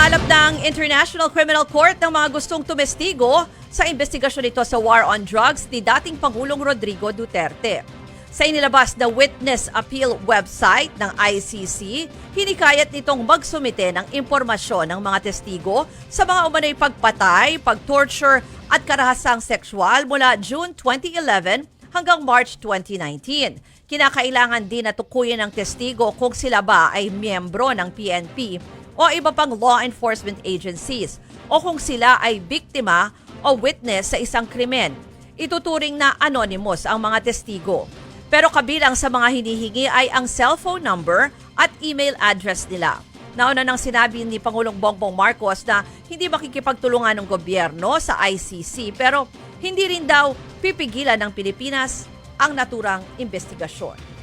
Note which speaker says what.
Speaker 1: Hinahalap ng International Criminal Court ng mga gustong tumestigo sa investigasyon nito sa war on drugs ni dating Pangulong Rodrigo Duterte. Sa inilabas na witness appeal website ng ICC, hinikayat nitong magsumite ng impormasyon ng mga testigo sa mga umano'y pagpatay, pagtorture at karahasang sexual mula June 2011 hanggang March 2019. Kinakailangan din na tukuyin ng testigo kung sila ba ay miyembro ng PNP o iba pang law enforcement agencies o kung sila ay biktima o witness sa isang krimen. Ituturing na anonymous ang mga testigo. Pero kabilang sa mga hinihingi ay ang cellphone number at email address nila. Nauna nang sinabi ni Pangulong Bongbong Marcos na hindi makikipagtulungan ng gobyerno sa ICC pero hindi rin daw pipigilan ng Pilipinas ang naturang investigasyon.